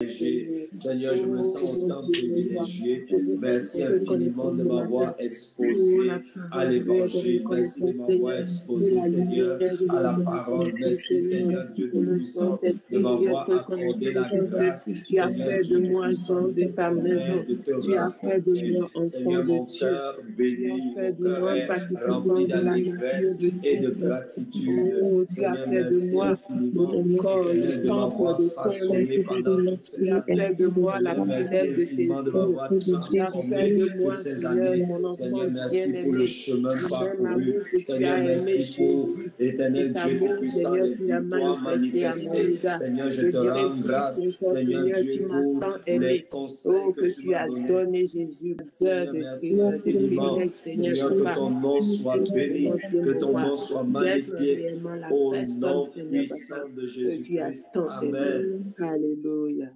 Seigneur, je me sens autant privilégié. Merci infiniment de m'avoir exposé à l'évangile. Merci de m'avoir exposé, Seigneur, à la parole. Merci, Seigneur Dieu Tout-Puissant, de m'avoir accordé la grâce, Seigneur Dieu Tout-Puissant, de te connaître, de te rencontrer. Seigneur, mon cœur béni, mon cœur est rempli d'allégresse et de gratitude. Seigneur, merci infiniment, Éternel, de m'avoir façonné pendant toutes ces années. Moi, la Merci fidèle de tes infiniment de m'avoir transformé toutes ces années. Seigneur, merci pour le chemin parcouru. Seigneur, merci pour l'éternel Dieu Tout-Puissant, les victoires manifestées. Seigneur, je te rends grâce, Seigneur Dieu, pour les conseils que tu m'as donnés. Jésus, Seigneur, merci infiniment. Seigneur, que ton nom soit béni, que ton nom soit magnifié au nom puissant de Jésus-Christ. Amen. Alléluia.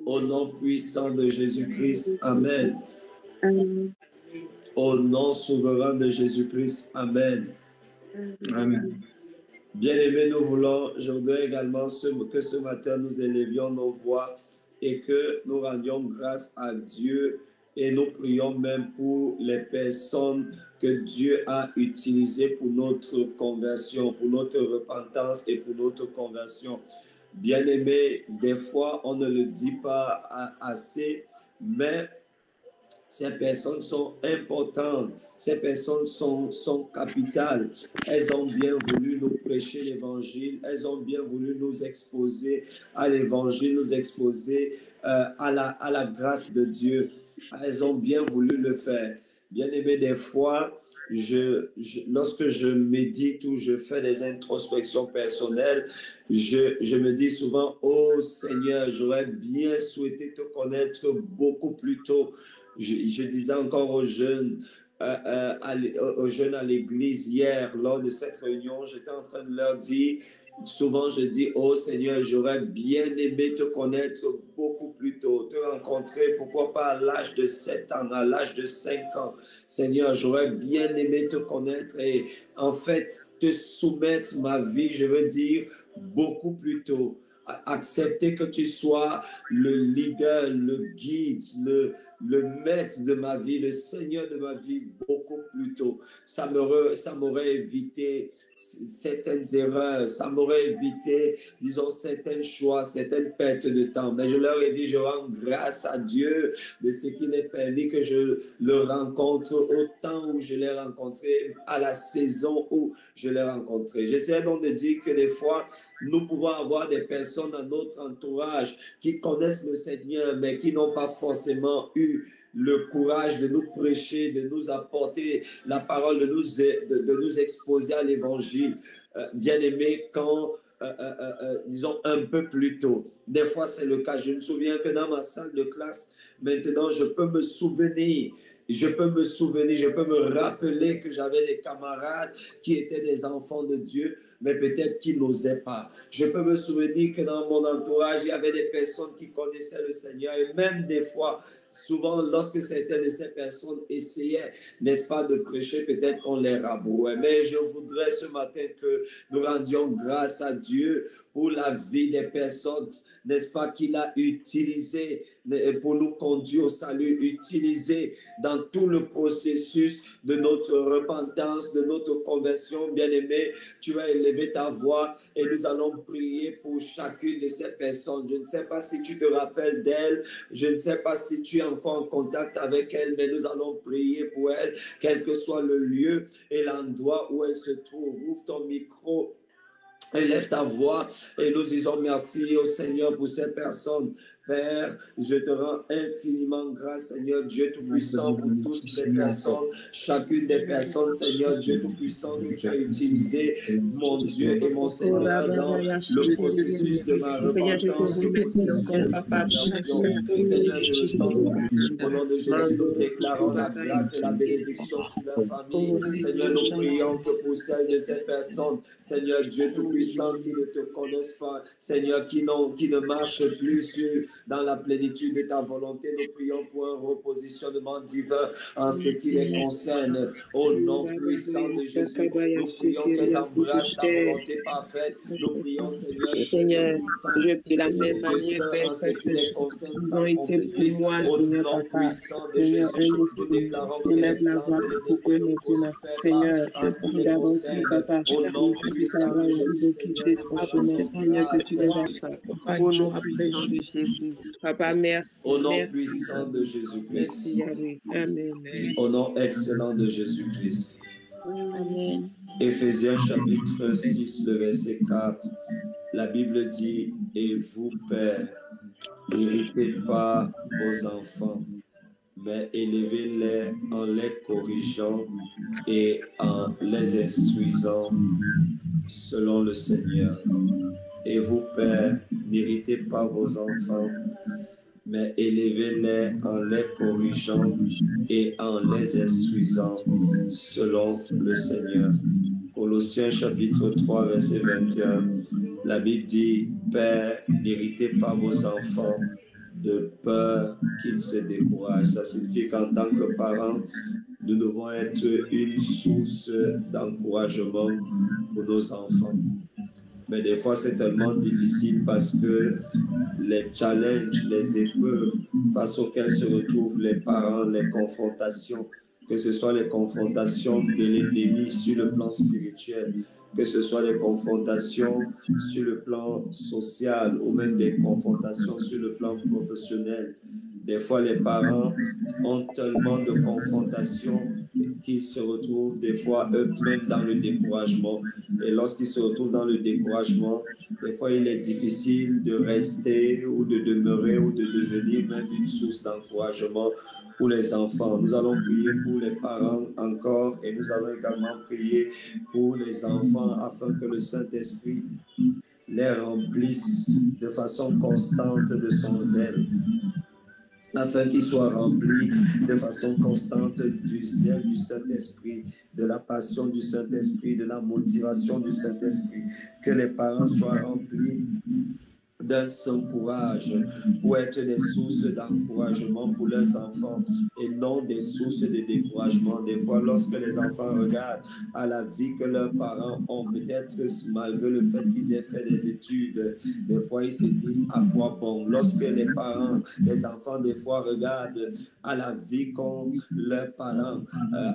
Au nom puissant de Jésus-Christ. Amen. Au nom souverain de Jésus-Christ. Amen. Amen. Bien-aimés, je voudrais également que ce matin nous élevions nos voix et que nous rendions grâce à Dieu et nous prions même pour les personnes que Dieu a utilisées pour notre conversion, pour notre repentance et pour notre conversion. Bien-aimés, des fois, on ne le dit pas assez, mais ces personnes sont importantes, ces personnes sont capitales. Elles ont bien voulu nous prêcher l'évangile, elles ont bien voulu nous exposer à l'évangile, nous exposer à la grâce de Dieu. Elles ont bien voulu le faire. Bien-aimés, des fois, lorsque je médite ou je fais des introspections personnelles, je me dis souvent, oh Seigneur, j'aurais bien souhaité te connaître beaucoup plus tôt. Je disais encore aux jeunes à l'église hier, lors de cette réunion, j'étais en train de leur dire, souvent je dis, oh Seigneur, j'aurais bien aimé te connaître beaucoup plus tôt, te rencontrer, pourquoi pas à l'âge de 7 ans, à l'âge de 5 ans. Seigneur, j'aurais bien aimé te connaître et en fait, te soumettre ma vie, je veux dire, beaucoup plus tôt. Accepter que tu sois le leader, le guide, le maître de ma vie, le Seigneur de ma vie beaucoup plus tôt. Ça m'aurait évité certaines erreurs, ça m'aurait évité, disons, certains choix, certaines pertes de temps. Mais je leur ai dit, je rends grâce à Dieu de ce qu'il est permis que je le rencontre au temps où je l'ai rencontré, à la saison où je l'ai rencontré. J'essaie donc de dire que des fois, nous pouvons avoir des personnes dans notre entourage qui connaissent le Seigneur, mais qui n'ont pas forcément eu le courage de nous prêcher, de nous apporter la parole, de nous exposer à l'évangile. Bien-aimé, quand, disons, un peu plus tôt. Des fois, c'est le cas. Je me souviens que dans ma salle de classe, maintenant, je peux me souvenir, je peux me rappeler que j'avais des camarades qui étaient des enfants de Dieu, mais peut-être qui n'osaient pas. Je peux me souvenir que dans mon entourage, il y avait des personnes qui connaissaient le Seigneur et même des fois, souvent, lorsque certaines de ces personnes essayaient, n'est-ce pas, de prêcher, peut-être qu'on les rabrouait. Mais je voudrais ce matin que nous rendions grâce à Dieu pour la vie des personnes, n'est-ce pas, qu'il a utilisé pour nous conduire au salut, utilisé dans tout le processus de notre repentance, de notre conversion. Bien-aimé, tu vas élever ta voix et nous allons prier pour chacune de ces personnes. Je ne sais pas si tu te rappelles d'elles, je ne sais pas si tu es encore en contact avec elles, mais nous allons prier pour elles, quel que soit le lieu et l'endroit où elles se trouvent. Ouvre ton micro. Élève ta voix et nous disons merci au Seigneur pour ces personnes. Père, je te rends infiniment grâce, Seigneur Dieu Tout-Puissant, pour toutes ces personnes, chacune des personnes, Seigneur Dieu Tout-Puissant, que tu as utilisé, mon Dieu et mon Seigneur, dans le processus de ma repentance, le processus de ma conversion. Seigneur, je le t'en au nom de Jésus, nous déclarons la grâce et la bénédiction sur leur famille. Seigneur, nous prions que pour celles de ces personnes, Seigneur Dieu Tout-Puissant, qui ne te connaissent pas, Seigneur, qui ne marchent plus dans la plénitude de ta volonté. Nous prions pour un repositionnement divin en ce qui les concerne. Au nom puissant de Jésus, nous prions qu'elles embrassent ta volonté parfaite. Nous prions, Seigneur, je prie la même manière, Père, ils ont été pour moi, Seigneur, Papa. Seigneur, un esprit, élève la voix pour eux maintenant. Seigneur, merci d'avoir dit, Papa, que tu savais ils ont quitté ton chemin. Seigneur, que tu les as au nom puissant de Jésus. Papa, merci. Au nom puissant de Jésus-Christ. Merci, Yahweh. Amen. Au nom excellent de Jésus-Christ. Amen. Éphésiens chapitre 6, le verset 4. La Bible dit, et vous, pères, n'irritez pas vos enfants, mais élevez-les en les corrigeant et en les instruisant selon le Seigneur. Et vous, pères, n'irritez pas vos enfants, mais élevez-les en les corrigeant et en les instruisant selon le Seigneur. Colossiens chapitre 3, verset 21. La Bible dit, Père, n'irritez pas vos enfants de peur qu'ils se découragent. Ça signifie qu'en tant que parents, nous devons être une source d'encouragement pour nos enfants. Mais des fois, c'est tellement difficile parce que les challenges, les épreuves face auxquelles se retrouvent les parents, les confrontations, que ce soit les confrontations de l'ennemi sur le plan spirituel, que ce soit les confrontations sur le plan social ou même des confrontations sur le plan professionnel. Des fois, les parents ont tellement de confrontations qu'ils se retrouvent des fois eux-mêmes dans le découragement. Et lorsqu'ils se retrouvent dans le découragement, des fois, il est difficile de rester ou de demeurer ou de devenir même une source d'encouragement pour les enfants. Nous allons prier pour les parents encore et nous allons également prier pour les enfants afin que le Saint-Esprit les remplisse de façon constante de son zèle, afin qu'ils soient remplis de façon constante du zèle du Saint-Esprit, de la passion du Saint-Esprit, de la motivation du Saint-Esprit, que les parents soient remplis d'un saint courage pour être des sources d'encouragement pour leurs enfants et non des sources de découragement. Des fois, lorsque les enfants regardent à la vie que leurs parents ont, peut-être malgré le fait qu'ils aient fait des études, des fois ils se disent à quoi bon. Lorsque les parents, les enfants des fois regardent à la vie qu'ont leurs parents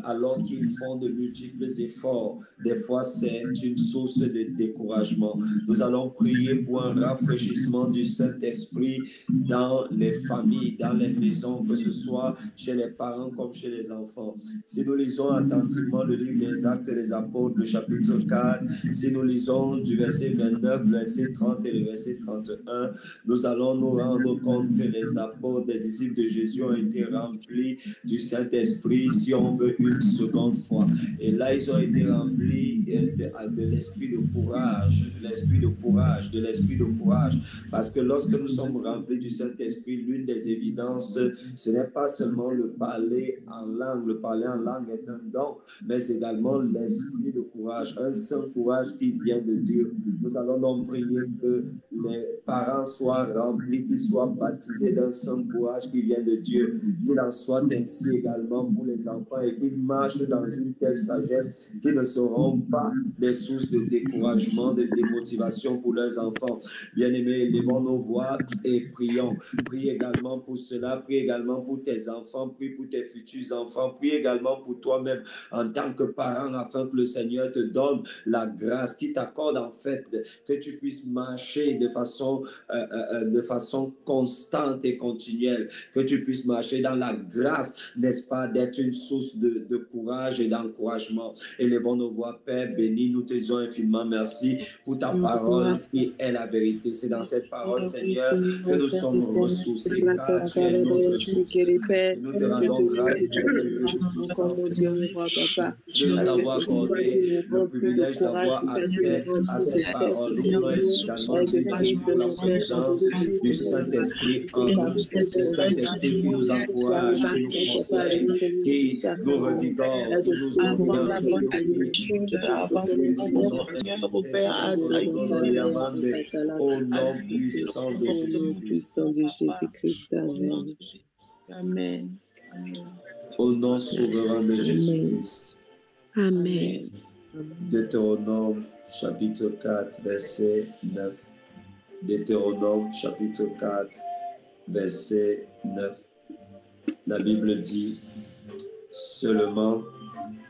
alors qu'ils font de multiples efforts, des fois c'est une source de découragement. Nous allons prier pour un rafraîchissement du Saint-Esprit dans les familles, dans les maisons, que ce soit chez les parents comme chez les enfants. Si nous lisons attentivement le livre des Actes des Apôtres, le chapitre 4, si nous lisons du verset 29, verset 30 et le verset 31, nous allons nous rendre compte que les apôtres, les disciples de Jésus ont été remplis du Saint-Esprit, si on veut, une seconde fois. Et là, ils ont été remplis de l'esprit de courage, de l'esprit de courage, de l'esprit de courage. Parce que lorsque nous sommes remplis du Saint-Esprit, l'une des évidences, ce n'est pas seulement le parler en langue. Le parler en langue est un don, mais également l'esprit de courage, un saint courage qui vient de Dieu. Nous allons donc prier que les parents soient remplis, qu'ils soient baptisés d'un saint courage qui vient de Dieu. Qu'il en soit ainsi également pour les enfants et qu'ils marchent dans une telle sagesse qu'ils ne seront pas des sources de découragement, de démotivation pour leurs enfants. Bien-aimés, élevons nos voix et prions. Prie également pour cela, prie également pour tes enfants, prie pour tes futurs enfants, prie également pour toi-même en tant que parent, afin que le Seigneur te donne la grâce, qui t'accorde en fait que tu puisses marcher de façon constante et continuelle, que tu puisses marcher dans la grâce, n'est-ce pas, d'être une source de courage et d'encouragement. Élevons nos voix, Père, béni, nous te disons infiniment merci pour ta parole qui est la vérité. C'est dans cette parole, Seigneur, que nous sommes ressourcés, car tu es notre source. Nous te rendons grâce de t'avoir accordé le privilège d'avoir accès à cette parole. Nous voulons également te demander pour la présence du Saint-Esprit en nous, ce Saint-Esprit qui nous encourage, qui nous conseille, qui nous revigore, qui nous donne au nom puissant de Au nom Jésus-Christ. puissant de Jésus-Christ. Amen. Amen. Au nom souverain de Jésus-Christ. Amen. Deutéronome chapitre 4, verset 9. Deutéronome chapitre 4, verset 9. La Bible dit, seulement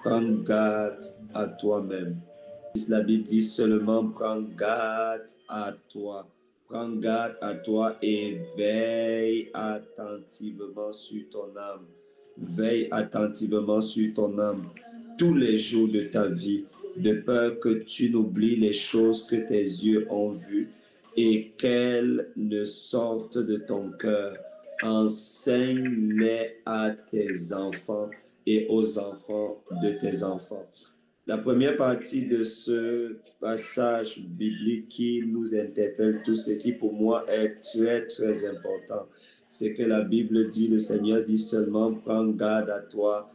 prends garde à toi-même. La Bible dit seulement prends garde à toi. Prends garde à toi et veille attentivement sur ton âme. Veille attentivement sur ton âme tous les jours de ta vie, de peur que tu n'oublies les choses que tes yeux ont vues et qu'elles ne sortent de ton cœur. Enseigne-les à tes enfants et aux enfants de tes enfants. La première partie de ce passage biblique qui nous interpelle tous et qui pour moi est très très important, c'est que la Bible dit, le Seigneur dit seulement prends garde à toi,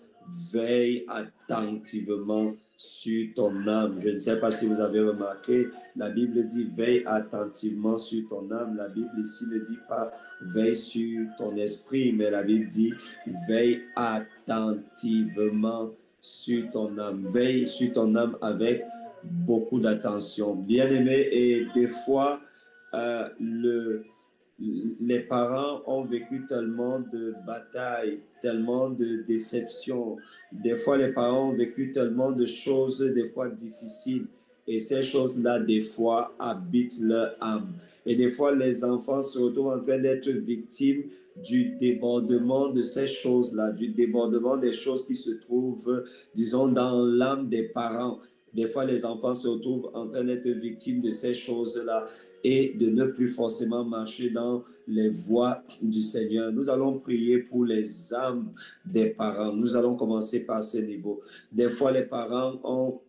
veille attentivement sur ton âme. Je ne sais pas si vous avez remarqué, la Bible dit veille attentivement sur ton âme. La Bible ici ne dit pas veille sur ton esprit, mais la Bible dit veille attentivement sur ton âme. Veille sur ton âme avec beaucoup d'attention. Bien-aimé, et des fois, les parents ont vécu tellement de batailles, tellement de déceptions. Des fois, les parents ont vécu tellement de choses, des fois difficiles. Et ces choses-là, des fois, habitent leur âme. Et des fois, les enfants se retrouvent en train d'être victimes du débordement de ces choses-là, du débordement des choses qui se trouvent, disons, dans l'âme des parents. Des fois, les enfants se retrouvent en train d'être victimes de ces choses-là et de ne plus forcément marcher dans les voies du Seigneur. Nous allons prier pour les âmes des parents. Nous allons commencer par ce niveau. Des fois, les parents ont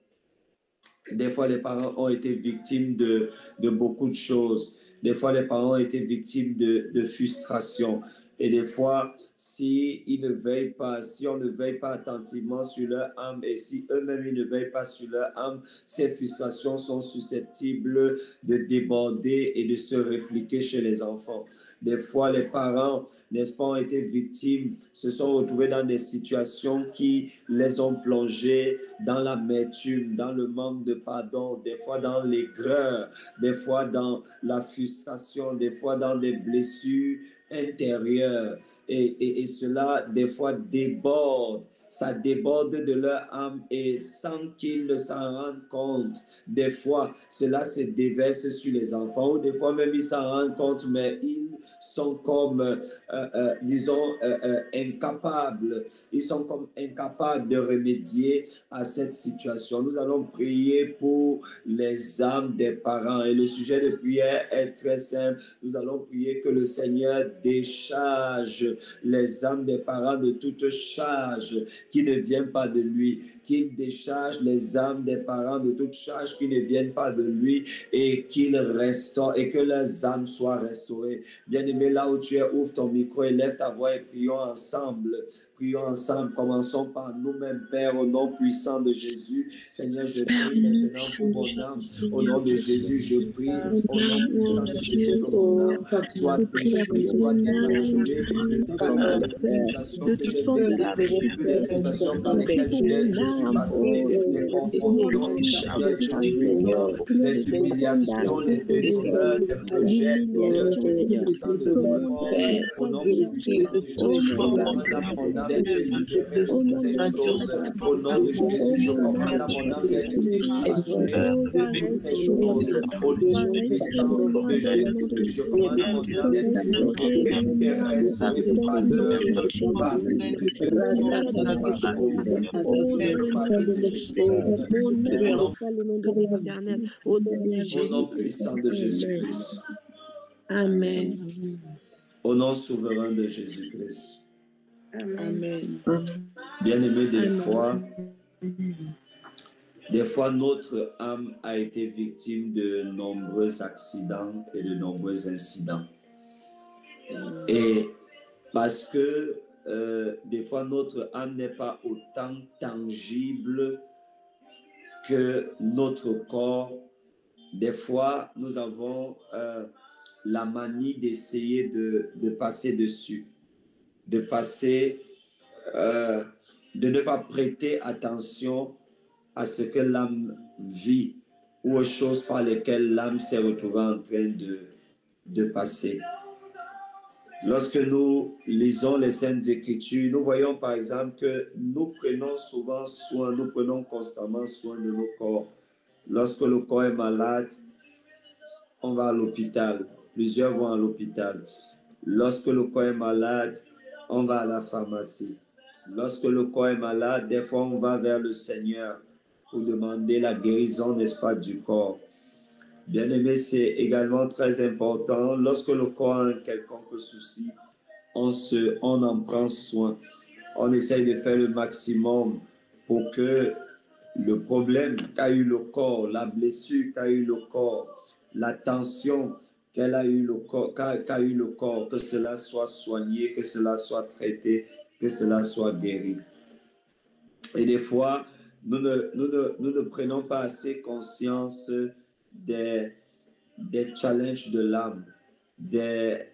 été victimes de beaucoup de choses. Des fois, les parents ont été victimes de frustration. Et des fois, si on ne veille pas attentivement sur leur âme et si eux-mêmes ils ne veillent pas sur leur âme, ces frustrations sont susceptibles de déborder et de se répliquer chez les enfants. Des fois, les parents, n'est-ce pas, ont été victimes, se sont retrouvés dans des situations qui les ont plongés dans l'amertume, dans le manque de pardon, des fois dans l'aigreur, des fois dans la frustration, des fois dans des blessures intérieures. Et cela, des fois, déborde. Ça déborde de leur âme et sans qu'ils s'en rendent compte, des fois, cela se déverse sur les enfants ou des fois même ils s'en rendent compte, mais ils sont comme, incapables. Ils sont comme incapables de remédier à cette situation. Nous allons prier pour les âmes des parents et le sujet de prière est très simple. Nous allons prier que le Seigneur décharge les âmes des parents de toute charge qui ne vient pas de lui, qu'il décharge les âmes des parents de toute charge qui ne viennent pas de lui et qu'il restaure et que leurs âmes soient restaurées. Bien-aimé, là où tu es, ouvre ton micro et lève ta voix et prions ensemble. Prions ensemble. Commençons par nous-mêmes, Père, au nom puissant de Jésus. Seigneur, je prie maintenant pour mon âme. Au nom de Jésus, je prie. Au nom puissant de Jésus, que mon âme soit déchirée, soit décongelée de toute mauvaise situation que j'ai vécue, de toutes les situations par lesquelles je suis passé, les conformations, Seigneur, les humiliations, les déshonneurs, les projets, au nom de Jésus, je commande à mon âme d'être libérée de toutes choses. Au nom de Jésus, je commande à mon âme d'être délivrée de toutes ces choses. Au nom puissant de Jésus, je commande à mon âme d'être délivrée et restaurée par l'œuvre, par au nom puissant de Jésus-Christ. Amen. Au nom souverain de Jésus-Christ. Amen. Bien-aimé, des fois, notre âme a été victime de nombreux accidents et de nombreux incidents. Et parce que des fois, notre âme n'est pas autant tangible que notre corps. Des fois, nous avons la manie d'essayer de passer dessus, de ne pas prêter attention à ce que l'âme vit ou aux choses par lesquelles l'âme s'est retrouvée en train de passer. Lorsque nous lisons les Saintes Écritures, nous voyons par exemple que nous prenons constamment soin de nos corps. Lorsque le corps est malade, on va à l'hôpital. Plusieurs vont à l'hôpital. Lorsque le corps est malade, on va à la pharmacie. Lorsque le corps est malade, des fois on va vers le Seigneur pour demander la guérison, n'est-ce pas, du corps. Bien-aimé, c'est également très important. Lorsque le corps a un quelconque souci, on en prend soin. On essaye de faire le maximum pour que le problème qu'a eu le corps, la blessure qu'a eu le corps, la tension qu'a eu le corps, que cela soit soigné, que cela soit traité, que cela soit guéri. Et des fois, nous ne prenons pas assez conscience des challenges de l'âme, des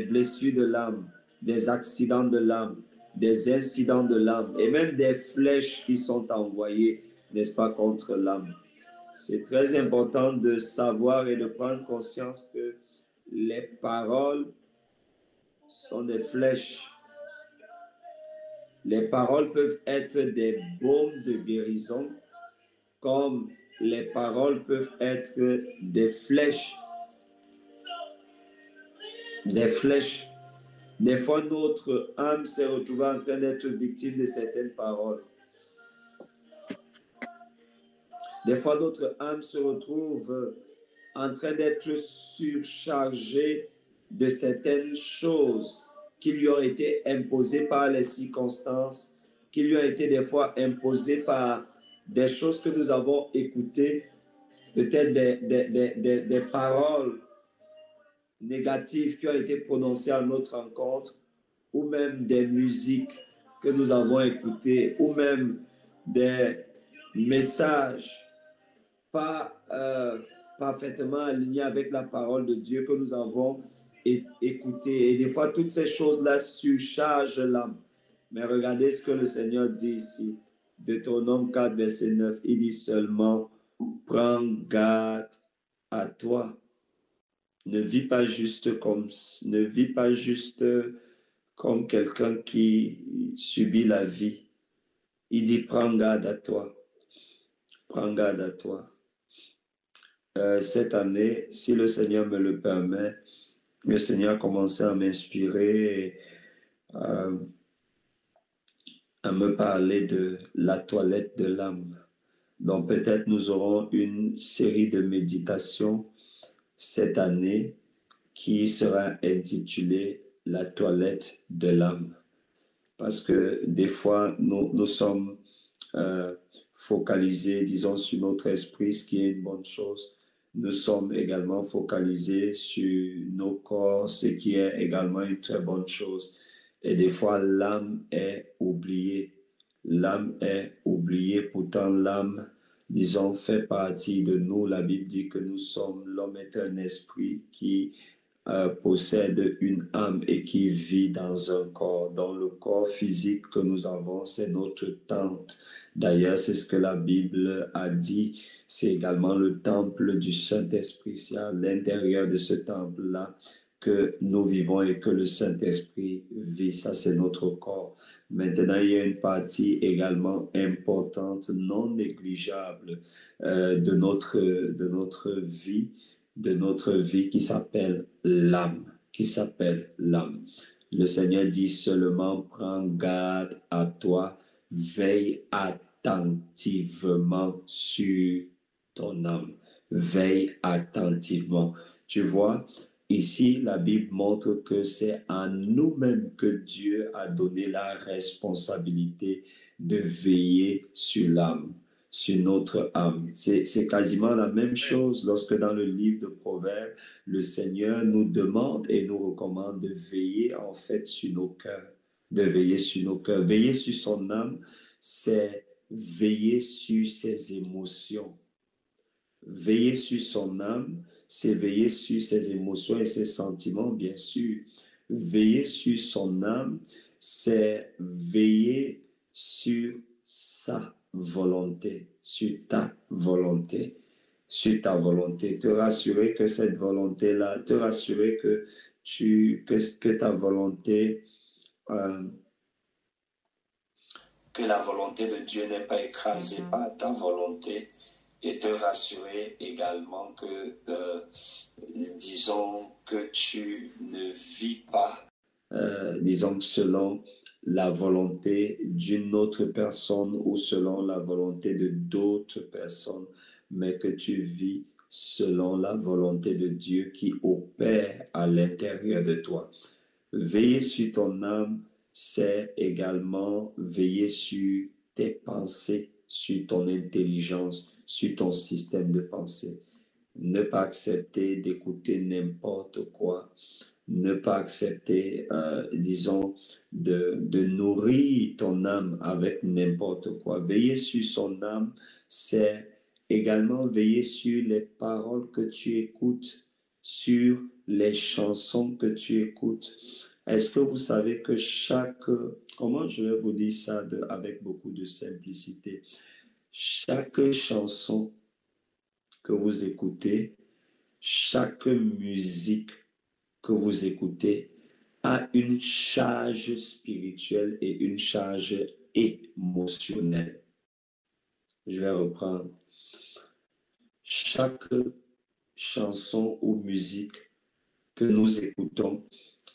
blessures de l'âme, des accidents de l'âme, des incidents de l'âme et même des flèches qui sont envoyées, n'est-ce pas, contre l'âme. C'est très important de savoir et de prendre conscience que les paroles sont des flèches. Les paroles peuvent être des baumes de guérison, comme les paroles peuvent être des flèches. Des flèches. Des fois, notre âme s'est retrouvée en train d'être victime de certaines paroles. Des fois, notre âme se retrouve en train d'être surchargée de certaines choses qui lui ont été imposées par les circonstances, qui lui ont été des fois imposées par des choses que nous avons écoutées, peut-être des paroles négatives qui ont été prononcées à notre encontre, ou même des musiques que nous avons écoutées, ou même des messages pas parfaitement alignés avec la parole de Dieu que nous avons écoutés. Et des fois, toutes ces choses-là surchargent l'âme. Mais regardez ce que le Seigneur dit ici. Deutéronome 4, verset 9, il dit seulement, prends garde à toi. Ne vis pas juste comme quelqu'un qui subit la vie. Il dit, prends garde à toi. Prends garde à toi. Cette année, si le Seigneur me le permet, le Seigneur a commencé à m'inspirer, à me parler de la toilette de l'âme. Donc peut-être nous aurons une série de méditations cette année qui sera intitulée la toilette de l'âme. Parce que des fois, nous sommes focalisés, disons, sur notre esprit, ce qui est une bonne chose. Nous sommes également focalisés sur nos corps, ce qui est également une très bonne chose. Et des fois, l'âme est oubliée. L'âme est oubliée. Pourtant, l'âme, disons, fait partie de nous. La Bible dit que l'homme est un esprit qui possède une âme et qui vit dans un corps. Dans le corps physique que nous avons, c'est notre tente. D'ailleurs, c'est ce que la Bible a dit. C'est également le temple du Saint-Esprit. C'est à l'intérieur de ce temple-là que nous vivons et que le Saint-Esprit vit. Ça, c'est notre corps. Maintenant, il y a une partie également importante, non négligeable de notre vie qui s'appelle l'âme, Le Seigneur dit seulement, prends garde à toi, veille attentivement sur ton âme. Veille attentivement. Tu vois, ici, la Bible montre que c'est à nous-mêmes que Dieu a donné la responsabilité de veiller sur l'âme, sur notre âme. C'est quasiment la même chose lorsque dans le livre de Proverbes, le Seigneur nous demande et nous recommande de veiller en fait sur nos cœurs, Veiller sur son âme, c'est veiller sur ses émotions. Veiller sur son âme, c'est veiller sur ses émotions et ses sentiments, bien sûr. Veiller sur son âme, c'est veiller sur sa volonté, sur ta volonté, sur ta volonté. Te rassurer que cette volonté-là, te rassurer que ta volonté, que la volonté de Dieu n'est pas écrasée par ta volonté, et te rassurer également que, disons, que tu ne vis pas, disons, selon la volonté d'une autre personne ou selon la volonté de d'autres personnes, mais que tu vis selon la volonté de Dieu qui opère à l'intérieur de toi. Veiller sur ton âme, c'est également veiller sur tes pensées, sur ton intelligence, sur ton système de pensée. Ne pas accepter d'écouter n'importe quoi. Ne pas accepter, disons, de nourrir ton âme avec n'importe quoi. Veiller sur son âme, c'est également veiller sur les paroles que tu écoutes, sur les chansons que tu écoutes. Est-ce que vous savez que comment je vais vous dire ça avec beaucoup de simplicité, chaque chanson que vous écoutez, chaque musique que vous écoutez a une charge spirituelle et une charge émotionnelle. Je vais reprendre. Chaque chanson ou musique que nous écoutons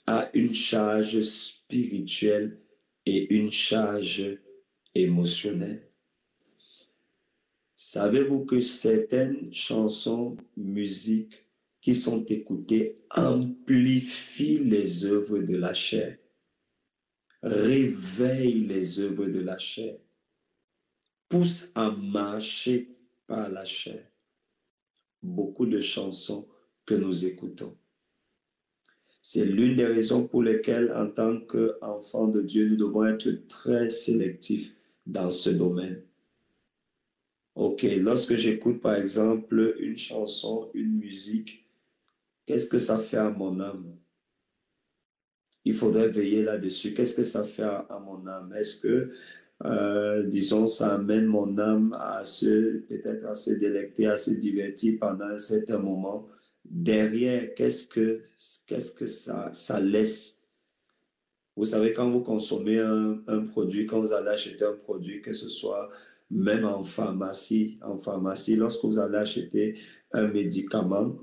a une charge spirituelle et une charge émotionnelle. Savez-vous que certaines chansons, musiques qui sont écoutées amplifient les œuvres de la chair, réveillent les œuvres de la chair, poussent à marcher par la chair? Beaucoup de chansons que nous écoutons. C'est l'une des raisons pour lesquelles, en tant qu'enfants de Dieu, nous devons être très sélectifs dans ce domaine. Ok, lorsque j'écoute par exemple une chanson, une musique, qu'est-ce que ça fait à mon âme? Il faudrait veiller là-dessus. Qu'est-ce que ça fait à mon âme? Est-ce que, disons, ça amène mon âme peut-être à se délecter, à se divertir pendant un certain moment? Derrière, qu'est-ce que ça laisse? Vous savez, quand vous consommez un produit, quand vous allez acheter un produit, que ce soit même en pharmacie, lorsque vous allez acheter un médicament,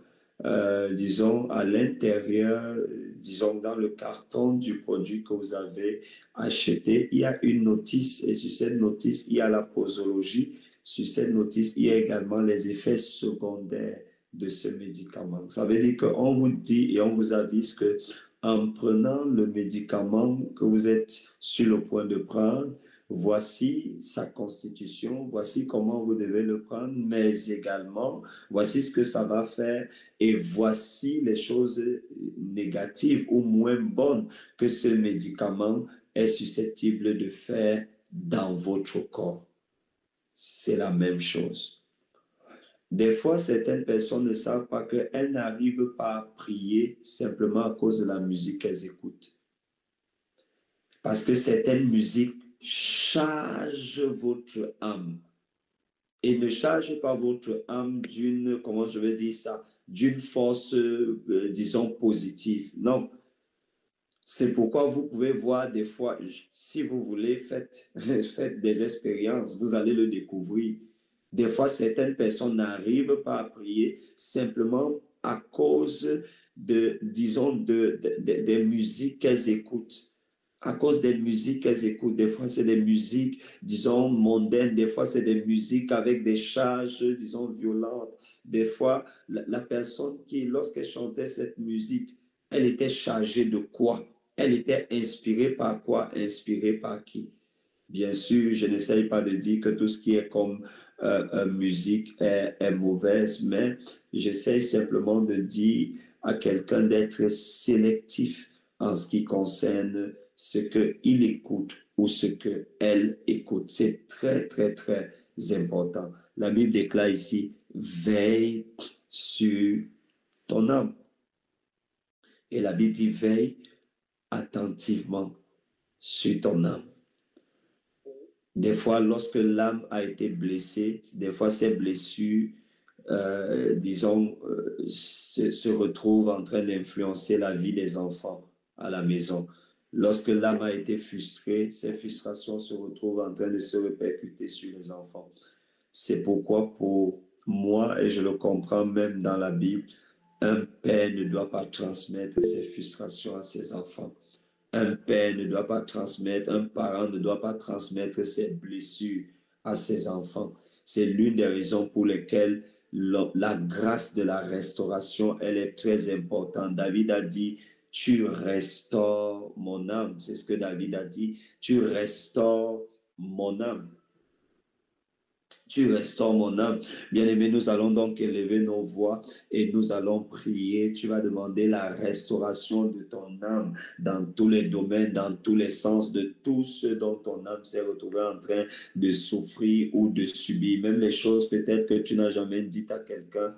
disons, à l'intérieur, disons, dans le carton du produit que vous avez acheté, il y a une notice, et sur cette notice, il y a la posologie. Sur cette notice, il y a également les effets secondaires de ce médicament. Ça veut dire qu'on vous dit et on vous avise que en prenant le médicament que vous êtes sur le point de prendre, voici sa constitution, voici comment vous devez le prendre, mais également, voici ce que ça va faire et voici les choses négatives ou moins bonnes que ce médicament est susceptible de faire dans votre corps. C'est la même chose. Des fois, certaines personnes ne savent pas qu'elles n'arrivent pas à prier simplement à cause de la musique qu'elles écoutent. Parce que certaines musiques chargent votre âme. Et ne chargent pas votre âme d'une, comment je vais dire ça, d'une force, disons, positive. Non. C'est pourquoi vous pouvez voir des fois, si vous voulez, faites des expériences, vous allez le découvrir. Des fois, certaines personnes n'arrivent pas à prier simplement à cause des musiques qu'elles écoutent. À cause des musiques qu'elles écoutent. Des fois, c'est des musiques, disons, mondaines. Des fois, c'est des musiques avec des charges, disons, violentes. Des fois, la personne qui, lorsqu'elle chantait cette musique, elle était chargée de quoi? Elle était inspirée par quoi? Inspirée par qui? Bien sûr, je n'essaye pas de dire que tout ce qui est comme musique est mauvaise, mais j'essaye simplement de dire à quelqu'un d'être sélectif en ce qui concerne ce qu'il écoute ou ce qu'elle écoute. C'est très, très, très important. La Bible déclare ici, veille sur ton âme. Et la Bible dit, veille attentivement sur ton âme. Des fois, lorsque l'âme a été blessée, des fois ces blessures, se retrouvent en train d'influencer la vie des enfants à la maison. Lorsque l'âme a été frustrée, ces frustrations se retrouvent en train de se répercuter sur les enfants. C'est pourquoi pour moi, et je le comprends même dans la Bible, un père ne doit pas transmettre ses frustrations à ses enfants. Un père ne doit pas transmettre, un parent ne doit pas transmettre ses blessures à ses enfants. C'est l'une des raisons pour lesquelles la grâce de la restauration, elle est très importante. David a dit, tu restaures mon âme. C'est ce que David a dit, tu restaures mon âme. Tu restaures mon âme. Bien-aimé, nous allons donc élever nos voix et nous allons prier. Tu vas demander la restauration de ton âme dans tous les domaines, dans tous les sens, de tout ce dont ton âme s'est retrouvée en train de souffrir ou de subir. Même les choses peut-être que tu n'as jamais dites à quelqu'un.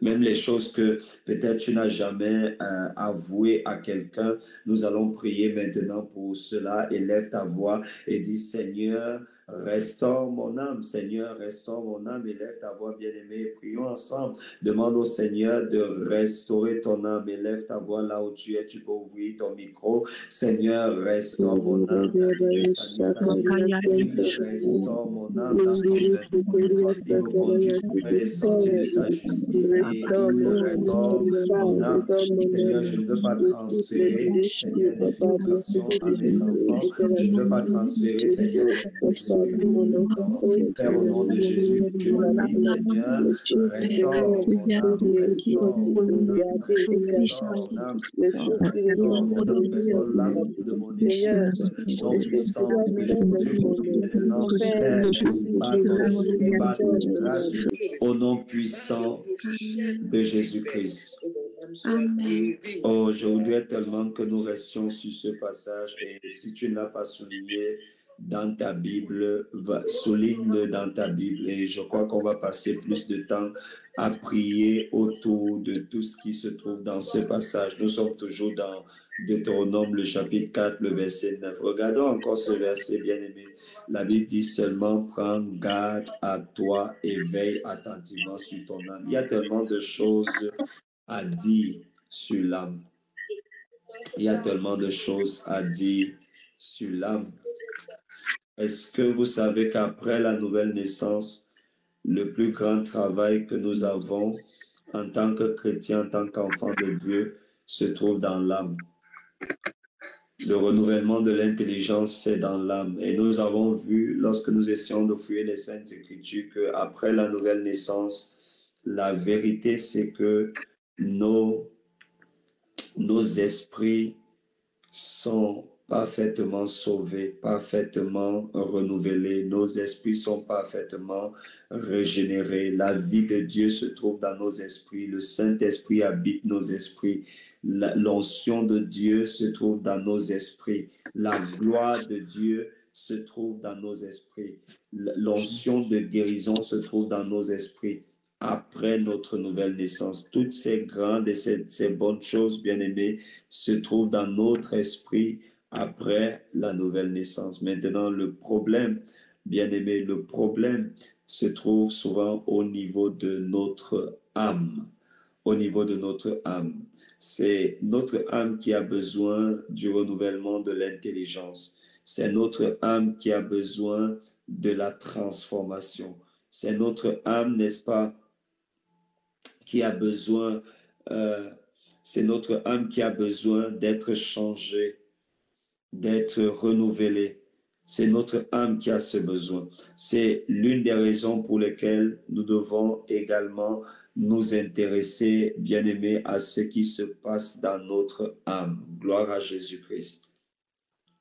Même les choses que peut-être tu n'as jamais avouées à quelqu'un. Nous allons prier maintenant pour cela. Élève ta voix et dis, Seigneur, restaure mon âme. Seigneur, restaure mon âme. Élève ta voix, bien-aimé. Prions ensemble. Demande au Seigneur de restaurer ton âme. Élève ta voix là où tu es. Tu peux ouvrir ton micro. Seigneur, restaure mon âme. Restaure mon âme dans ton les sentiers de sa justice. Seigneur, je ne veux pas transférer, Seigneur, les frustrations à mes enfants. Je ne veux pas transférer, Seigneur, Père, au nom de Jésus, je te prie, Seigneur, restaure l'âme de mon échec. Non puissant, au nom puissant de Jésus-Christ. Oh, je voudrais tellement que nous restions sur ce passage et si tu ne l'as pas souligné dans ta Bible, souligne-le dans ta Bible et je crois qu'on va passer plus de temps à prier autour de tout ce qui se trouve dans ce passage. Nous sommes toujours dans Deutéronome, le chapitre 4, le verset 9. Regardons encore ce verset, bien-aimé. La Bible dit seulement, prends garde à toi et veille attentivement sur ton âme. Il y a tellement de choses à dire sur l'âme. Il y a tellement de choses à dire sur l'âme. Est-ce que vous savez qu'après la nouvelle naissance, le plus grand travail que nous avons en tant que chrétiens, en tant qu'enfants de Dieu, se trouve dans l'âme? Le renouvellement de l'intelligence, c'est dans l'âme. Et nous avons vu, lorsque nous essayons d'offrir les Saintes Écritures, qu'après la nouvelle naissance, la vérité, c'est que nos esprits sont parfaitement sauvés, parfaitement renouvelés. Nos esprits sont parfaitement régénérés. La vie de Dieu se trouve dans nos esprits. Le Saint-Esprit habite nos esprits. L'onction de Dieu se trouve dans nos esprits. La gloire de Dieu se trouve dans nos esprits. L'onction de guérison se trouve dans nos esprits. Après notre nouvelle naissance, toutes ces grandes et ces bonnes choses, bien-aimées, se trouvent dans notre esprit après la nouvelle naissance. Maintenant, le problème, bien-aimé, le problème se trouve souvent au niveau de notre âme. Au niveau de notre âme. C'est notre âme qui a besoin du renouvellement de l'intelligence. C'est notre âme qui a besoin de la transformation. C'est notre âme, n'est-ce pas, qui a besoin, c'est notre âme qui a besoin d'être changée, d'être renouvelée. C'est notre âme qui a ce besoin. C'est l'une des raisons pour lesquelles nous devons également nous intéresser, bien-aimés, à ce qui se passe dans notre âme. Gloire à Jésus-Christ.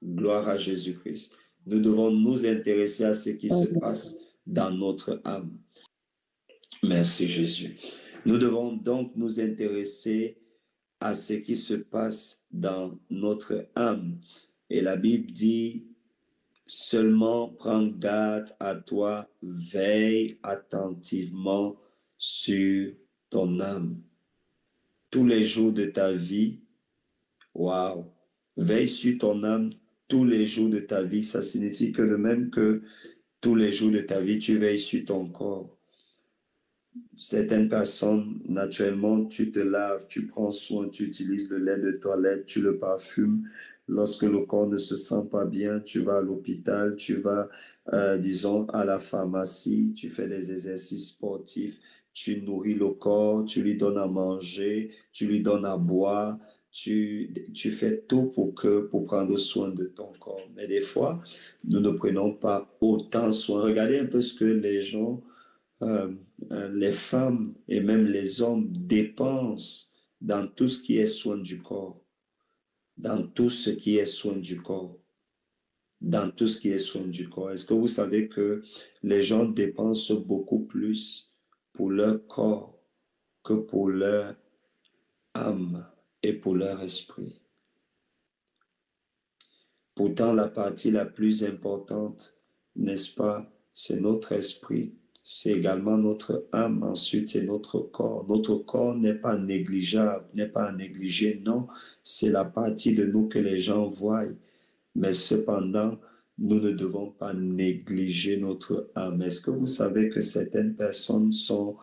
Gloire à Jésus-Christ. Nous devons nous intéresser à ce qui se passe dans notre âme. Merci Jésus. Nous devons donc nous intéresser à ce qui se passe dans notre âme. Et la Bible dit, seulement prends garde à toi, veille attentivement sur ton âme. tous les jours de ta vie. Waouh! Veille sur ton âme tous les jours de ta vie. Ça signifie que de même que tous les jours de ta vie, tu veilles sur ton corps. Certaines personnes, naturellement, tu te laves, tu prends soin, tu utilises le lait de toilette, tu le parfumes. Lorsque le corps ne se sent pas bien, tu vas à l'hôpital, tu vas, disons, à la pharmacie, tu fais des exercices sportifs, tu nourris le corps, tu lui donnes à manger, tu lui donnes à boire, tu fais tout pour prendre soin de ton corps. Mais des fois, nous ne prenons pas autant soin. Regardez un peu ce que les gens les femmes et même les hommes dépensent dans tout ce qui est soin du corps, dans tout ce qui est soin du corps, dans tout ce qui est soin du corps. Est-ce que vous savez que les gens dépensent beaucoup plus pour leur corps que pour leur âme et pour leur esprit? Pourtant, la partie la plus importante, n'est-ce pas, c'est notre esprit. C'est également notre âme. Ensuite, c'est notre corps. Notre corps n'est pas négligeable, n'est pas à négliger. Non, c'est la partie de nous que les gens voient. Mais cependant, nous ne devons pas négliger notre âme. Est-ce que vous savez que certaines personnes sont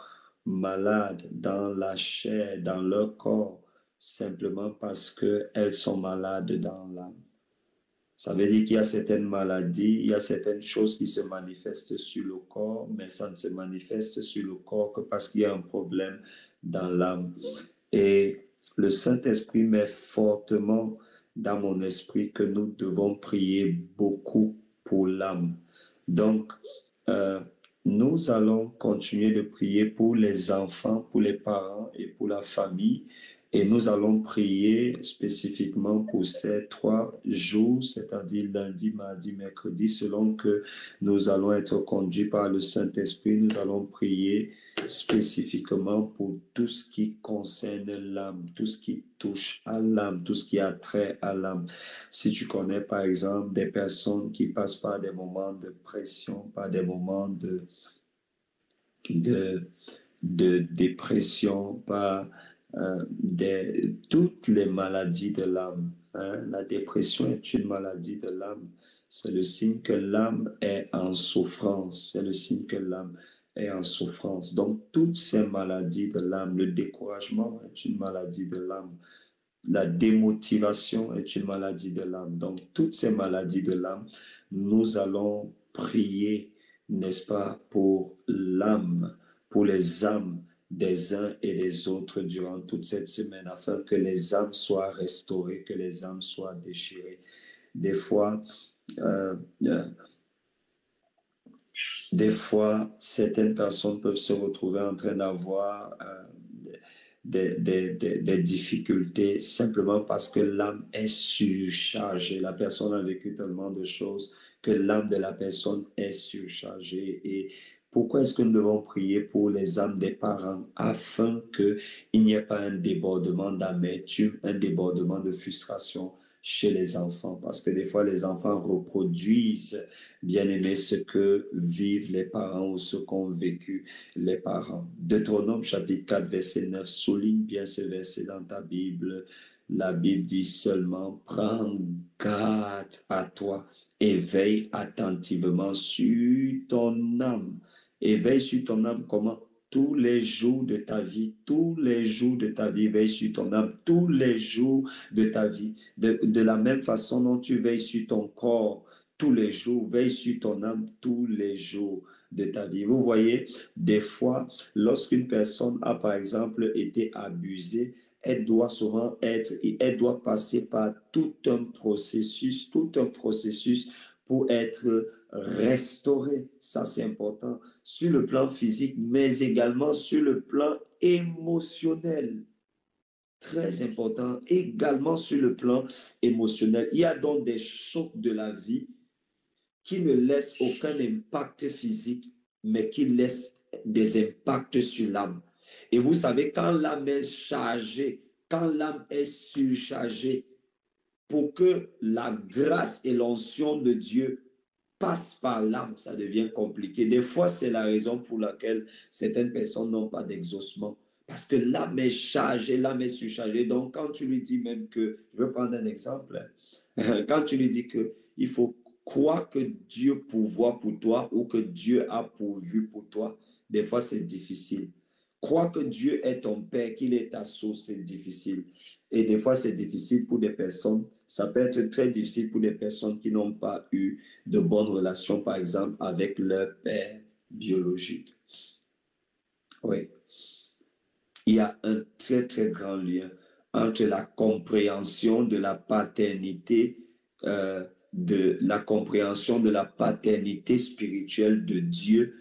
malades dans la chair, dans leur corps, simplement parce qu'elles sont malades dans l'âme? Ça veut dire qu'il y a certaines maladies, il y a certaines choses qui se manifestent sur le corps, mais ça ne se manifeste sur le corps que parce qu'il y a un problème dans l'âme. Et le Saint-Esprit met fortement dans mon esprit que nous devons prier beaucoup pour l'âme. Donc, nous allons continuer de prier pour les enfants, pour les parents et pour la famille. Et nous allons prier spécifiquement pour ces 3 jours, c'est-à-dire lundi, mardi, mercredi, selon que nous allons être conduits par le Saint-Esprit. Nous allons prier spécifiquement pour tout ce qui concerne l'âme, tout ce qui touche à l'âme, tout ce qui a trait à l'âme. Si tu connais par exemple des personnes qui passent par des moments de pression, par des moments de dépression, par toutes les maladies de l'âme. La dépression est une maladie de l'âme. C'est le signe que l'âme est en souffrance. C'est le signe que l'âme est en souffrance. Donc, toutes ces maladies de l'âme, le découragement est une maladie de l'âme. La démotivation est une maladie de l'âme. Donc, toutes ces maladies de l'âme, nous allons prier, n'est-ce pas, pour l'âme, pour les âmes des uns et des autres durant toute cette semaine, afin que les âmes soient restaurées, que les âmes soient déchirées. Des fois, certaines personnes peuvent se retrouver en train d'avoir des difficultés simplement parce que l'âme est surchargée. La personne a vécu tellement de choses que l'âme de la personne est surchargée. Et pourquoi est-ce que nous devons prier pour les âmes des parents afin qu'il n'y ait pas un débordement d'amertume, un débordement de frustration chez les enfants? Parce que des fois, les enfants reproduisent, bien aimé, ce que vivent les parents ou ce qu'ont vécu les parents. Deutéronome chapitre 4, verset 9, souligne bien ce verset dans ta Bible. La Bible dit seulement, prends garde à toi et veille attentivement sur ton âme. Et veille sur ton âme comment? Tous les jours de ta vie, tous les jours de ta vie, veille sur ton âme, tous les jours de ta vie. De la même façon dont tu veilles sur ton corps tous les jours, veille sur ton âme tous les jours de ta vie. Vous voyez, des fois, lorsqu'une personne a par exemple été abusée, elle doit passer par tout un processus pour être restaurée. Ça, c'est important sur le plan physique, mais également sur le plan émotionnel. Très important, également sur le plan émotionnel. Il y a donc des chocs de la vie qui ne laissent aucun impact physique, mais qui laissent des impacts sur l'âme. Et vous savez, quand l'âme est chargée, quand l'âme est surchargée, pour que la grâce et l'onction de Dieu passent par l'âme, ça devient compliqué. Des fois, c'est la raison pour laquelle certaines personnes n'ont pas d'exaucement. Parce que l'âme est chargée, l'âme est surchargée. Donc, quand tu lui dis même que, je vais prendre un exemple, quand tu lui dis qu'il faut croire que Dieu pourvoit pour toi ou que Dieu a pourvu pour toi, des fois c'est difficile. Croire que Dieu est ton Père, qu'il est ta source, c'est difficile. Et des fois c'est difficile pour des personnes. Ça peut être très difficile pour des personnes qui n'ont pas eu de bonnes relations, par exemple, avec leur père biologique. Oui. Il y a un très, très grand lien entre la compréhension de la paternité, de la compréhension de la paternité spirituelle de Dieu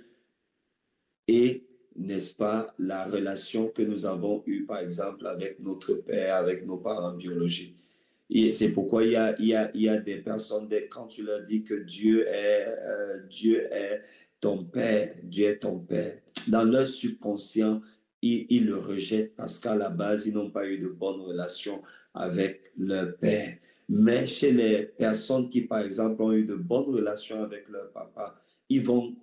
et, n'est-ce pas, la relation que nous avons eue, par exemple, avec notre père, avec nos parents biologiques. Et c'est pourquoi il y a des personnes, quand tu leur dis que Dieu est ton père, Dieu est ton père, dans leur subconscient, ils le rejettent parce qu'à la base, ils n'ont pas eu de bonnes relations avec leur père. Mais chez les personnes qui, par exemple, ont eu de bonnes relations avec leur papa, ils vont,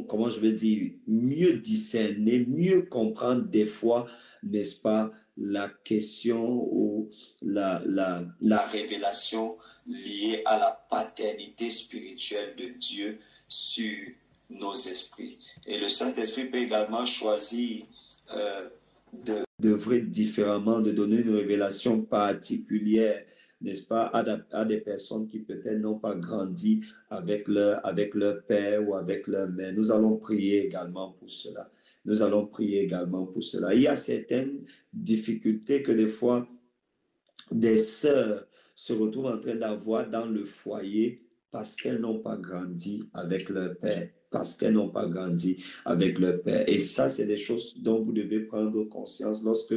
comment je vais dire, mieux discerner, mieux comprendre des fois, n'est-ce pas, la question ou la révélation liée à la paternité spirituelle de Dieu sur nos esprits. Et le Saint-Esprit peut également choisir d'œuvrer différemment, de donner une révélation particulière, n'est-ce pas, à des personnes qui peut-être n'ont pas grandi avec leur père ou avec leur mère. Nous allons prier également pour cela. Nous allons prier également pour cela. Il y a certaines difficultés que des fois, des sœurs se retrouvent en train d'avoir dans le foyer parce qu'elles n'ont pas grandi avec leur père, parce qu'elles n'ont pas grandi avec leur père. Et ça, c'est des choses dont vous devez prendre conscience lorsque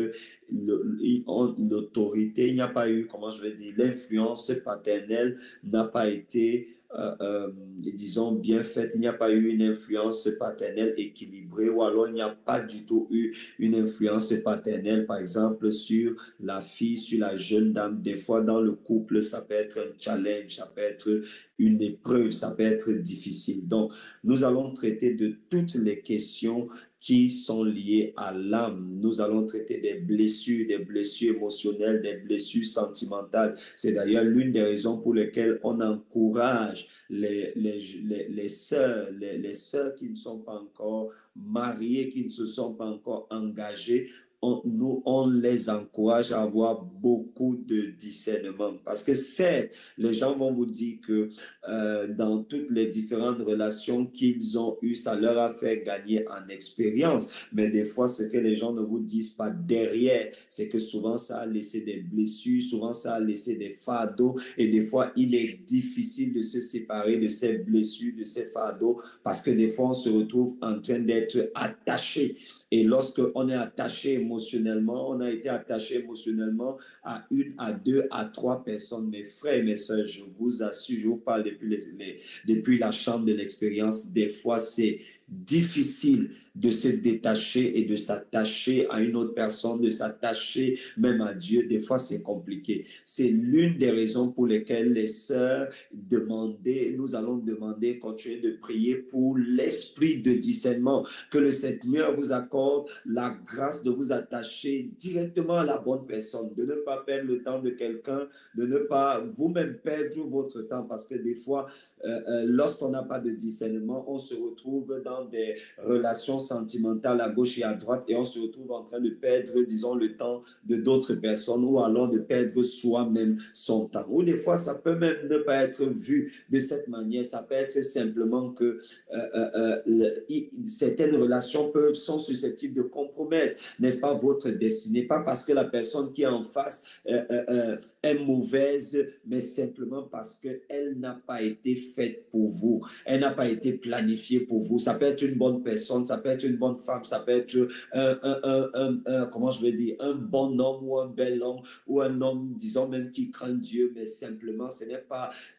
l'autorité, il n'y a pas eu, comment je vais dire, l'influence paternelle n'a pas été disons, bien faite, il n'y a pas eu une influence paternelle équilibrée, ou alors il n'y a pas du tout eu une influence paternelle, par exemple, sur la fille, sur la jeune dame. Des fois, dans le couple, ça peut être un challenge, ça peut être une épreuve, ça peut être difficile. Donc, nous allons traiter de toutes les questions qui sont liées à l'âme. Nous allons traiter des blessures émotionnelles, des blessures sentimentales. C'est d'ailleurs l'une des raisons pour lesquelles on encourage les sœurs qui ne sont pas encore mariées, qui ne se sont pas encore engagées. On les encourage à avoir beaucoup de discernement. Parce que certes, les gens vont vous dire que dans toutes les différentes relations qu'ils ont eues, ça leur a fait gagner en expérience. Mais des fois, ce que les gens ne vous disent pas derrière, c'est que souvent, ça a laissé des blessures, souvent, ça a laissé des fardeaux. Et des fois, il est difficile de se séparer de ces blessures, de ces fardeaux, parce que des fois, on se retrouve en train d'être attaché. Et lorsqu'on est attaché émotionnellement, on a été attaché émotionnellement à une, à deux, à trois personnes. Mes frères et mes sœurs, je vous assure, je vous parle depuis la chambre de l'expérience. Des fois, c'est difficile de se détacher et de s'attacher à une autre personne, de s'attacher même à Dieu. Des fois, c'est compliqué. C'est l'une des raisons pour lesquelles les sœurs nous allons demander, continuer de prier pour l'esprit de discernement, que le Seigneur vous accorde la grâce de vous attacher directement à la bonne personne, de ne pas perdre le temps de quelqu'un, de ne pas vous-même perdre votre temps, parce que des fois, lorsqu'on n'a pas de discernement, on se retrouve dans des relations sentimentales à gauche et à droite et on se retrouve en train de perdre, disons, le temps de d'autres personnes ou alors de perdre soi-même son temps. Ou des fois, ça peut même ne pas être vu de cette manière. Ça peut être simplement que certaines relations sont susceptibles de compromettre, n'est-ce pas, votre destinée. Pas parce que la personne qui est en face est mauvaise, mais simplement parce qu'elle n'a pas été faite pour vous. Elle n'a pas été planifiée pour vous. Ça peut être une bonne personne, ça peut être une bonne femme, ça peut être comment je vais dire, un bon homme ou un bel homme ou un homme, disons même qui craint Dieu, mais simplement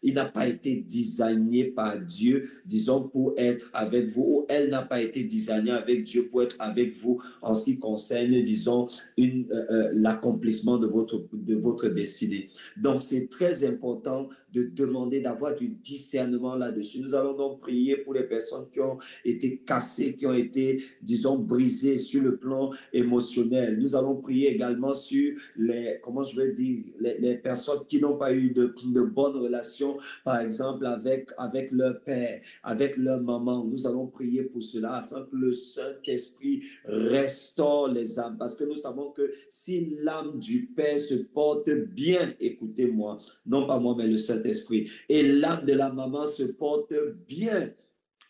il n'a pas été designé par Dieu, disons, pour être avec vous, ou elle n'a pas été designée avec Dieu pour être avec vous en ce qui concerne, disons, l'accomplissement de votre destinée. destinée. Donc, c'est très important de demander, d'avoir du discernement là-dessus. Nous allons donc prier pour les personnes qui ont été cassées, qui ont été, disons, brisées sur le plan émotionnel. Nous allons prier également sur les, comment je vais dire, les personnes qui n'ont pas eu de bonnes relations, par exemple, avec leur père, avec leur maman. Nous allons prier pour cela afin que le Saint-Esprit restaure les âmes. Parce que nous savons que si l'âme du Père se porte bien, écoutez-moi, non pas moi, mais le Saint-Esprit, et l'âme de la maman se porte bien,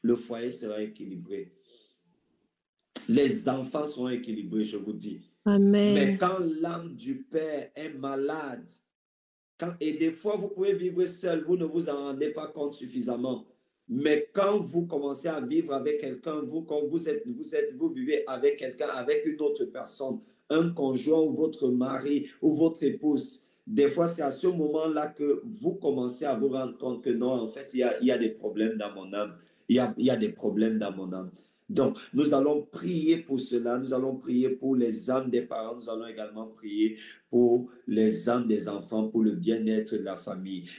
le foyer sera équilibré. Les enfants seront équilibrés, je vous dis. Amen. Mais quand l'âme du Père est malade, et des fois vous pouvez vivre seul, vous ne vous en rendez pas compte suffisamment. Mais quand vous commencez à vivre avec quelqu'un, vous vivez avec quelqu'un, avec une autre personne, un conjoint ou votre mari ou votre épouse, des fois c'est à ce moment-là que vous commencez à vous rendre compte que non, en fait, il y a des problèmes dans mon âme. Il y a des problèmes dans mon âme. Donc, nous allons prier pour cela. Nous allons prier pour les âmes des parents. Nous allons également prier pour les âmes des enfants, pour le bien-être de la famille.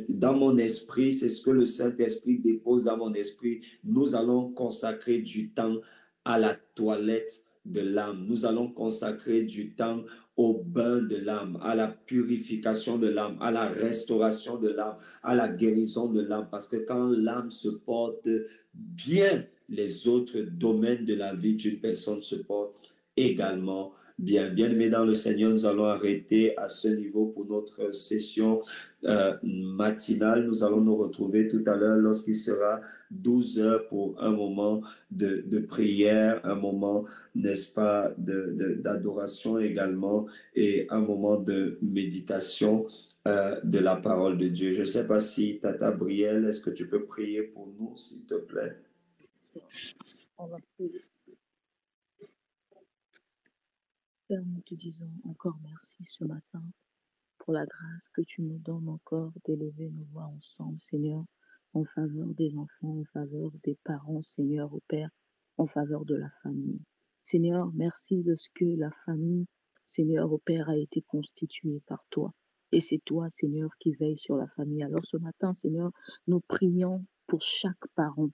Dans mon esprit, c'est ce que le Saint-Esprit dépose dans mon esprit. Nous allons consacrer du temps à la toilette de l'âme. Nous allons consacrer du temps au bain de l'âme, à la purification de l'âme, à la restauration de l'âme, à la guérison de l'âme. Parce que quand l'âme se porte bien, les autres domaines de la vie d'une personne se portent également bien. Bien-aimés dans le Seigneur, nous allons arrêter à ce niveau pour notre session matinale. Nous allons nous retrouver tout à l'heure lorsqu'il sera 12 heures pour un moment de prière, un moment, n'est-ce pas, d'adoration également et un moment de méditation de la parole de Dieu. Je ne sais pas si Tata Brielle, est-ce que tu peux prier pour nous, s'il te plaît? On va prier. Père, nous te disons encore merci ce matin pour la grâce que tu nous donnes encore d'élever nos voix ensemble, Seigneur, en faveur des enfants, en faveur des parents, Seigneur, au Père, en faveur de la famille. Seigneur, merci de ce que la famille, Seigneur, au Père, a été constituée par toi. Et c'est toi, Seigneur, qui veille sur la famille. Alors ce matin, Seigneur, nous prions pour chaque parent.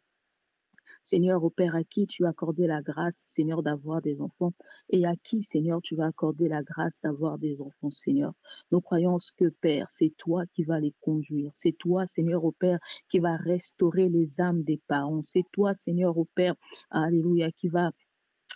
Seigneur, au Père, à qui tu as accordé la grâce, Seigneur, d'avoir des enfants, et à qui, Seigneur, tu vas accorder la grâce d'avoir des enfants, Seigneur. Nous croyons que, Père, c'est toi qui vas les conduire. C'est toi, Seigneur, au Père, qui va restaurer les âmes des parents. C'est toi, Seigneur, au Père, alléluia, qui va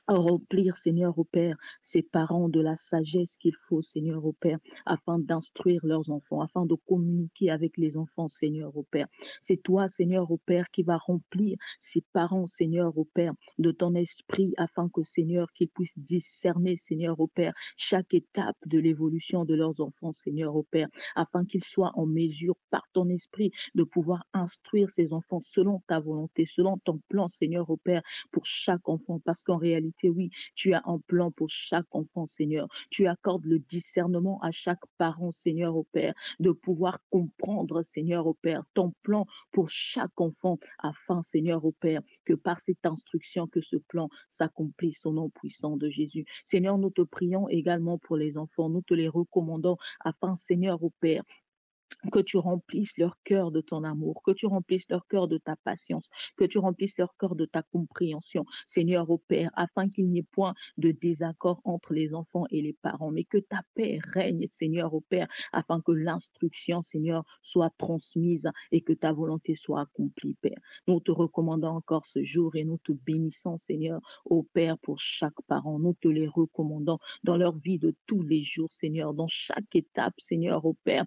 remplir, Seigneur, au Père, ces parents de la sagesse qu'il faut, Seigneur, au Père, afin d'instruire leurs enfants, afin de communiquer avec les enfants, Seigneur, au Père. C'est toi, Seigneur, au Père, qui va remplir ces parents, Seigneur, au Père, de ton esprit, afin que, Seigneur, qu'ils puissent discerner, Seigneur, au Père, chaque étape de l'évolution de leurs enfants, Seigneur, au Père, afin qu'ils soient en mesure, par ton esprit, de pouvoir instruire ces enfants selon ta volonté, selon ton plan, Seigneur, au Père, pour chaque enfant, parce qu'en réalité, oui, tu as un plan pour chaque enfant, Seigneur. Tu accordes le discernement à chaque parent, Seigneur, au Père, de pouvoir comprendre, Seigneur, au Père, ton plan pour chaque enfant, afin, Seigneur, au Père, que par cette instruction, que ce plan s'accomplisse au nom puissant de Jésus. Seigneur, nous te prions également pour les enfants. Nous te les recommandons, afin, Seigneur, au Père, que tu remplisses leur cœur de ton amour, que tu remplisses leur cœur de ta patience, que tu remplisses leur cœur de ta compréhension, Seigneur, au Père, afin qu'il n'y ait point de désaccord entre les enfants et les parents, mais que ta paix règne, Seigneur, au Père, afin que l'instruction, Seigneur, soit transmise et que ta volonté soit accomplie, Père. Nous te recommandons encore ce jour et nous te bénissons, Seigneur, au Père, pour chaque parent. Nous te les recommandons dans leur vie de tous les jours, Seigneur, dans chaque étape, Seigneur, au Père,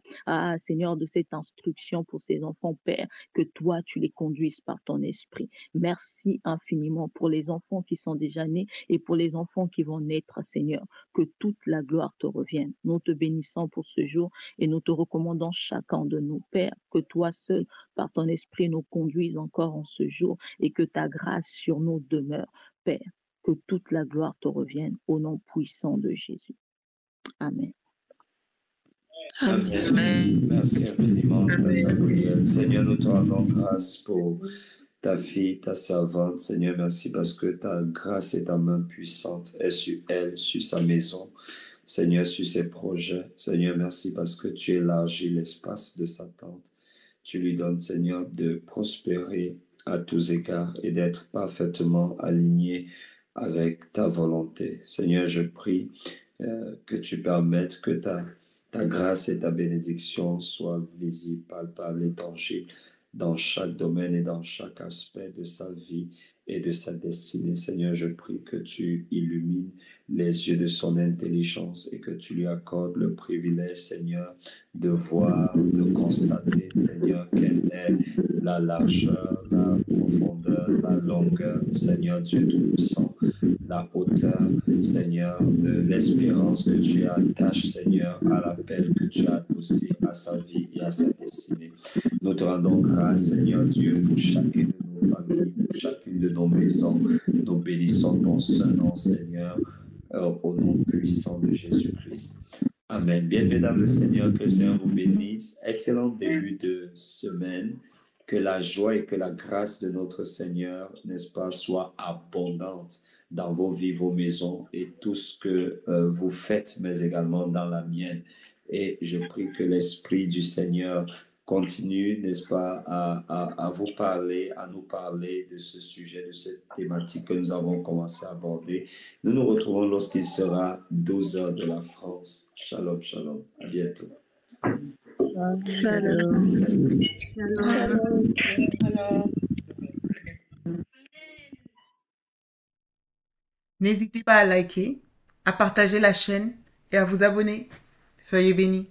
Seigneur, de cette instruction pour ces enfants, Père, que toi, tu les conduises par ton esprit. Merci infiniment pour les enfants qui sont déjà nés et pour les enfants qui vont naître, Seigneur. Que toute la gloire te revienne. Nous te bénissons pour ce jour et nous te recommandons chacun de nous, Père, que toi seul, par ton esprit, nous conduise encore en ce jour et que ta grâce sur nous demeure, Père. Que toute la gloire te revienne au nom puissant de Jésus. Amen. Amen. Merci infiniment, Gabriel. Seigneur, nous te rendons grâce pour ta fille, ta servante. Seigneur, merci parce que ta grâce et ta main puissante est sur elle, sur sa maison. Seigneur, sur ses projets. Seigneur, merci parce que tu élargis l'espace de sa tente. Tu lui donnes, Seigneur, de prospérer à tous égards et d'être parfaitement aligné avec ta volonté. Seigneur, je prie que tu permettes que ta grâce et ta bénédiction soient visibles, palpables et tangibles dans chaque domaine et dans chaque aspect de sa vie et de sa destinée. Seigneur, je prie que tu illumines les yeux de son intelligence et que tu lui accordes le privilège, Seigneur, de voir, de constater, Seigneur, quelle est la largeur, la profondeur, la longueur, Seigneur Dieu Tout-Puissant, la hauteur, Seigneur, de l'espérance que tu attaches, Seigneur, à l'appel que tu as adossé à sa vie et à sa destinée. Nous te rendons grâce, Seigneur Dieu, pour chacune de nos familles, pour chacune de nos maisons. Nous bénissons ton Saint-Nom, Seigneur, au nom puissant de Jésus-Christ. Amen. Bien, mesdames, le Seigneur, que le Seigneur vous bénisse. Excellent début de semaine. Que la joie et que la grâce de notre Seigneur, n'est-ce pas, soit abondante dans vos vies, vos maisons et tout ce que vous faites, mais également dans la mienne. Et je prie que l'Esprit du Seigneur continue, n'est-ce pas, à vous parler, à nous parler de ce sujet, de cette thématique que nous avons commencé à aborder. Nous nous retrouvons lorsqu'il sera 12 heures de la France. Shalom, shalom. À bientôt. Shalom. Shalom. Shalom. N'hésitez pas à liker, à partager la chaîne et à vous abonner. Soyez bénis.